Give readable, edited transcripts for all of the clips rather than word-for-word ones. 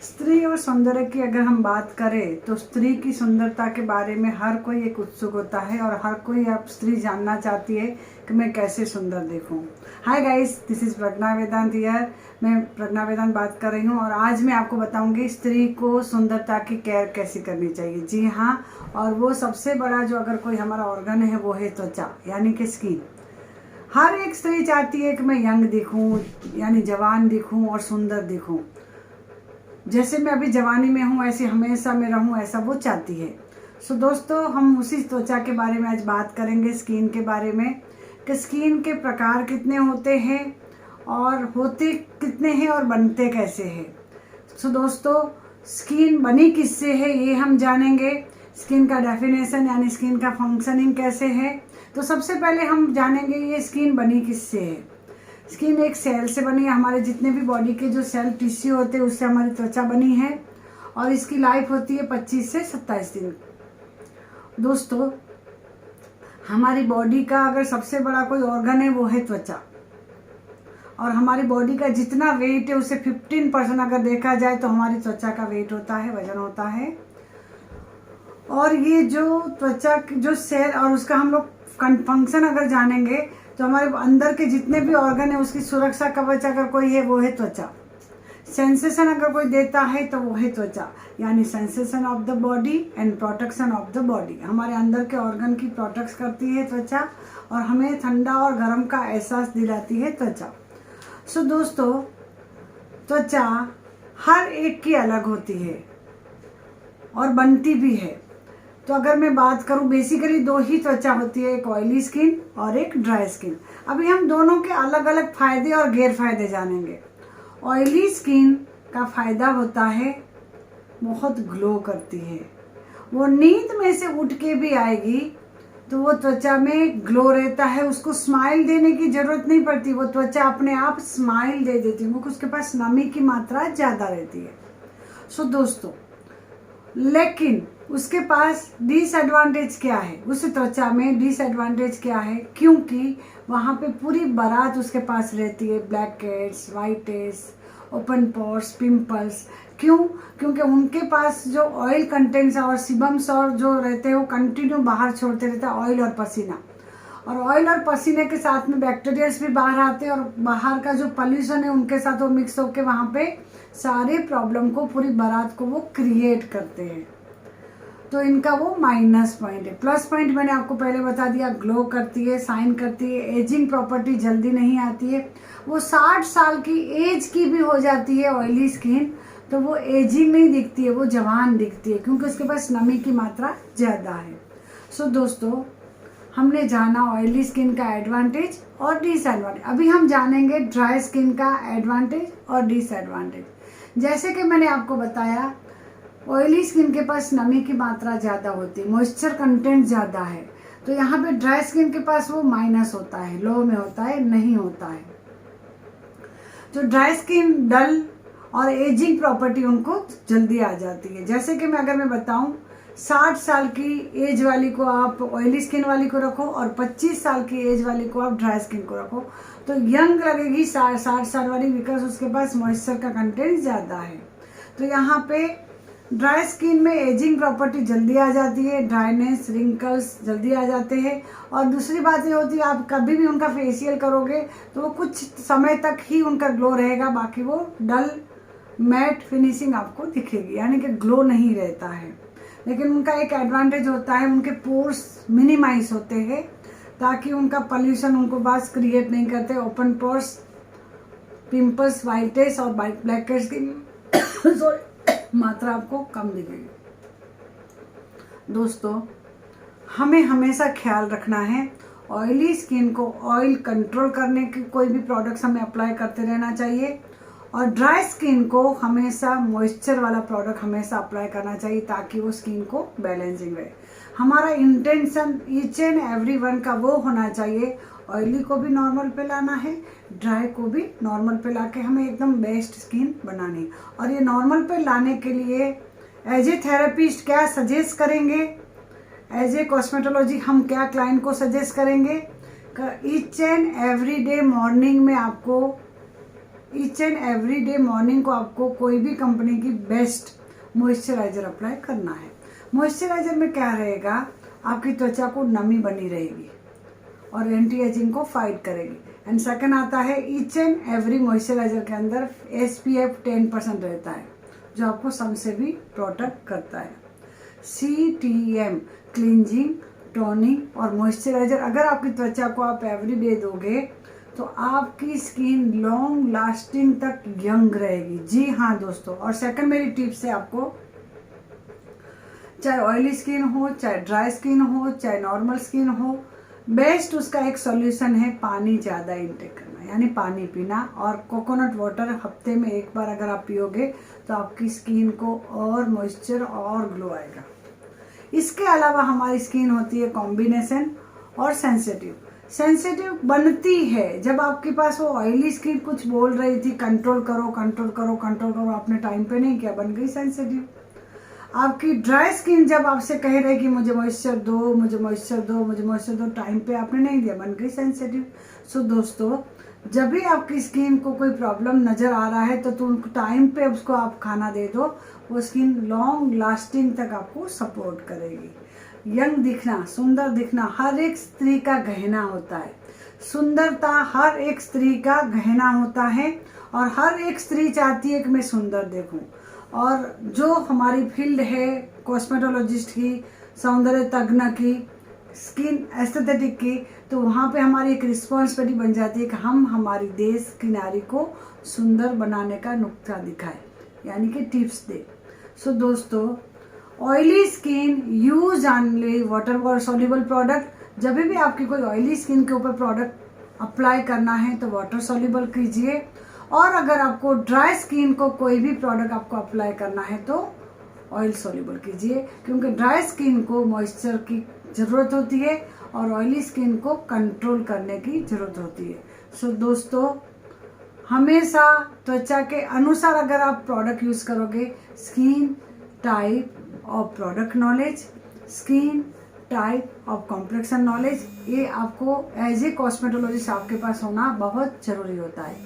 स्त्री और सौंदर्य की अगर हम बात करें तो स्त्री की सुंदरता के बारे में हर कोई एक उत्सुक होता है और हर कोई अब स्त्री जानना चाहती है कि मैं कैसे सुंदर दिखूं। Hi guys, this is Pragya Vedant here. मैं प्रज्ञा वेदांत बात कर रही हूं और आज मैं आपको बताऊंगी स्त्री को सुंदरता की केयर कैसे करनी चाहिए। जी हाँ, और वो सबसे बड़ा जो अगर कोई हमारा ऑर्गन है वो है त्वचा, यानी कि स्किन। हर एक स्त्री चाहती है कि मैं यंग दिखूं, यानी जवान दिखूं और सुंदर दिखूं। जैसे मैं अभी जवानी में हूँ ऐसे हमेशा मैं रहूँ, ऐसा वो चाहती है। सो दोस्तों, हम उसी त्वचा के बारे में आज बात करेंगे, स्किन के बारे में, कि स्किन के प्रकार कितने होते हैं और होते कितने हैं और बनते कैसे हैं। सो दोस्तों, स्किन बनी किससे है ये हम जानेंगे। स्किन का डेफिनेशन यानी स्किन का फंक्शनिंग कैसे है। तो सबसे पहले हम जानेंगे ये स्किन बनी किससे है। स्किन एक सेल से बनी है। हमारे जितने भी बॉडी के जो सेल टिश्यू होते हैं उससे हमारी त्वचा बनी है और इसकी लाइफ होती है 25 से 27 दिन। दोस्तों, हमारी बॉडी का अगर सबसे बड़ा कोई ऑर्गन है वो है त्वचा, और हमारी बॉडी का जितना वेट है उसे 15% अगर देखा जाए तो हमारी त्वचा का वेट होता है, वजन होता है। और ये जो त्वचा जो सेल और उसका हम लोग फंक्शन अगर जानेंगे तो हमारे अंदर के जितने भी ऑर्गन है उसकी सुरक्षा कवच अगर कोई है वो है त्वचा। सेंसेशन अगर कोई देता है तो वो है त्वचा, यानी sensation of the body and protection of the body. हमारे अंदर के ऑर्गन की प्रोटेक्ट करती है त्वचा और हमें ठंडा और गर्म का एहसास दिलाती है त्वचा। सो दोस्तों, त्वचा हर एक की अलग होती है और बनती भी है। तो अगर मैं बात करूं, बेसिकली दो ही त्वचा होती है, एक ऑयली स्किन और एक ड्राई स्किन। अभी हम दोनों के अलग अलग फायदे और गैर फायदे जानेंगे। ऑयली स्किन का फायदा होता है बहुत ग्लो करती है। वो नींद में से उठ के भी आएगी तो वो त्वचा में ग्लो रहता है, उसको स्माइल देने की जरूरत नहीं पड़ती, वो त्वचा अपने आप स्माइल दे देती है क्योंकि उसके पास नमी की मात्रा ज़्यादा रहती है। सो दोस्तों, लेकिन उसके पास डिसएडवांटेज क्या है, उस त्वचा में डिसएडवांटेज क्या है, क्योंकि वहाँ पे पूरी बारात उसके पास रहती है। Black heads, white heads, open pores, pimples. क्यों? क्योंकि उनके पास जो ऑयल कंटेंट्स और सीबम्स और जो रहते हैं वो कंटिन्यू बाहर छोड़ते रहते हैं, ऑयल और पसीना। और ऑयल और पसीने के साथ में बैक्टीरियाज भी बाहर आते हैं और बाहर का जो पॉल्यूशन है उनके साथ वो मिक्स होकर वहाँ पे सारे प्रॉब्लम को, पूरी बारात को वो क्रिएट करते हैं। तो इनका वो माइनस पॉइंट है। प्लस पॉइंट मैंने आपको पहले बता दिया, ग्लो करती है, शाइन करती है, एजिंग प्रॉपर्टी जल्दी नहीं आती है। वो 60 साल की एज की भी हो जाती है ऑयली स्किन तो वो एजिंग नहीं दिखती है, वो जवान दिखती है क्योंकि उसके पास नमी की मात्रा ज़्यादा है। सो दोस्तों, हमने जाना ऑयली स्किन का एडवांटेज और डिसएडवांटेज। अभी हम जानेंगे ड्राई स्किन का एडवांटेज और डिसएडवांटेज। जैसे कि मैंने आपको बताया, ऑयली स्किन के पास नमी की मात्रा ज़्यादा होती है, मॉइस्चर कंटेंट ज़्यादा है। तो यहाँ पे ड्राई स्किन के पास वो माइनस होता है, लो में होता है, नहीं होता है। तो ड्राई स्किन डल और एजिंग प्रॉपर्टी उनको जल्दी आ जाती है। जैसे कि अगर मैं बताऊं, 60 साल की एज वाली को आप ऑयली स्किन वाली को रखो और 25 साल की एज वाली को आप ड्राई स्किन को रखो तो यंग लगेगी 60 साल वाली, बिकॉज उसके पास मॉइस्चर का कंटेंट ज़्यादा है। तो यहाँ पे ड्राई स्किन में एजिंग प्रॉपर्टी जल्दी आ जाती है, ड्राइनेस, रिंकल्स जल्दी आ जाते हैं। और दूसरी बात ये होती है, आप कभी भी उनका फेशियल करोगे तो वो कुछ समय तक ही उनका ग्लो रहेगा, बाकी वो डल मैट फिनिशिंग आपको दिखेगी, यानी कि ग्लो नहीं रहता है। लेकिन उनका एक एडवांटेज होता है, उनके पोर्स मिनिमाइज होते हैं ताकि उनका पॉल्यूशन उनको बस क्रिएट नहीं करते। ओपन पोर्स, पिंपल्स, वाइटेस और ब्लैक हेड्स की मात्रा आपको कम दिखेगी। दोस्तों, हमें हमेशा ख्याल रखना है, ऑयली स्किन को ऑयल कंट्रोल करने के कोई भी प्रोडक्ट्स हमें अप्लाई करते रहना चाहिए और ड्राई स्किन को हमेशा मॉइस्चर वाला प्रोडक्ट हमेशा अप्लाई करना चाहिए ताकि वो स्किन को बैलेंसिंग रहे। हमारा intention each and every one का वो होना चाहिए, ऑयली को भी नॉर्मल पे लाना है, ड्राई को भी नॉर्मल पे लाके हमें एकदम बेस्ट स्किन बनानी। और ये नॉर्मल पे लाने के लिए एज ए थेरेपिस्ट क्या सजेस्ट करेंगे, एज ए कॉस्मेटोलॉजी हम क्या क्लाइंट को सजेस्ट करेंगे, each and every day morning में आपको each and every day morning को आपको कोई भी कंपनी की बेस्ट मॉइस्चराइजर अप्लाई करना है। मॉइस्चराइजर में क्या रहेगा, आपकी त्वचा को नमी बनी रहेगी और एंटी एजिंग को फाइट करेगी। एंड सेकंड आता है, ईच एंड एवरी मॉइस्चराइजर के अंदर SPF 10% रहता है, जो आपको सन से भी प्रोटेक्ट करता है। CTM क्लींजिंग, टोनिंग और मॉइस्चराइजर अगर आपकी त्वचा को आप एवरी डे दोगे तो आपकी स्किन लॉन्ग लास्टिंग तक यंग रहेगी। जी हाँ दोस्तों। और सेकंड मेरी टिप्स है आपको, चाहे ऑयली स्किन हो, चाहे ड्राई स्किन हो, चाहे नॉर्मल स्किन हो, बेस्ट उसका एक सॉल्यूशन है पानी ज़्यादा इंटेक करना, यानी पानी पीना। और कोकोनट वाटर हफ्ते में एक बार अगर आप पियोगे तो आपकी स्किन को और मॉइस्चर और ग्लो आएगा। इसके अलावा हमारी स्किन होती है कॉम्बिनेशन और सेंसिटिव बनती है जब आपके पास वो ऑयली स्किन कुछ बोल रही थी कंट्रोल करो कंट्रोल करो कंट्रोल करो, आपने टाइम पे नहीं किया, बन गई सेंसिटिव। आपकी ड्राई स्किन जब आपसे कह रहे कि मुझे मॉइस्चर दो मुझे मॉइस्चर दो मुझे मॉइस्चर दो, टाइम पे आपने नहीं दिया, बन गई सेंसिटिव। सो दोस्तों, जब भी आपकी स्किन को कोई प्रॉब्लम नज़र आ रहा है तो तुम टाइम पे उसको आप खाना दे दो, वो स्किन लॉन्ग लास्टिंग तक आपको सपोर्ट करेगी। यंग दिखना, सुंदर दिखना हर एक स्त्री का गहना होता है। सुंदरता हर एक स्त्री का गहना होता है और हर एक स्त्री चाहती है कि मैं सुंदर देखूं। और जो हमारी फील्ड है कॉस्मेटोलॉजिस्ट की, सौंदर्य तज्ञ की, स्किन एस्थेटिक की, तो वहाँ पे हमारी एक रिस्पॉन्सिबिलिटी बन जाती है कि हम हमारी देश की नारी को सुंदर बनाने का नुक्ता दिखाएं, यानी कि टिप्स दे। सो दोस्तों, oily skin use only water soluble product. जब भी आपकी कोई ऑयली स्किन के ऊपर प्रोडक्ट अप्लाई करना है तो वाटर सॉल्युबल कीजिए, और अगर आपको ड्राई स्किन को कोई भी प्रोडक्ट आपको अप्लाई करना है तो ऑयल सॉल्युबल कीजिए, क्योंकि ड्राई स्किन को मॉइस्चर की ज़रूरत होती है और ऑयली स्किन को कंट्रोल करने की ज़रूरत होती है। सो दोस्तों, हमेशा त्वचा के अनुसार अगर आप प्रोडक्ट यूज़ करोगे, skin type of product knowledge, skin type of complexion knowledge, ये आपको एज ए कॉस्मेटोलॉजिस्ट आपके पास होना बहुत ज़रूरी होता है।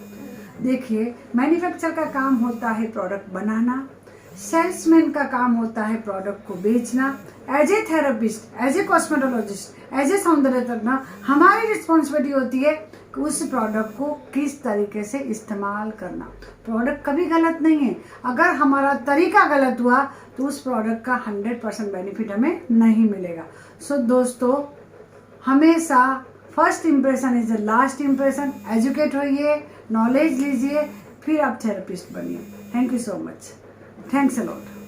देखिए, मैन्युफैक्चर का काम होता है प्रोडक्ट बनाना, सेल्समैन का काम होता है प्रोडक्ट को बेचना। As a therapist, as a cosmetologist, as a सौंदर्य तज्ञ, हमारी रिस्पॉन्सिबिलिटी होती है कि उस प्रोडक्ट को किस तरीके से इस्तेमाल करना। प्रोडक्ट कभी गलत नहीं है, अगर हमारा तरीका गलत हुआ तो उस प्रोडक्ट का 100% बेनिफिट हमें नहीं मिलेगा। सो दोस्तों, हमेशा first impression is the last impression. Educate होइए, नॉलेज लीजिए, फिर आप थेरेपिस्ट बनिए। Thank you so much. Thanks a lot.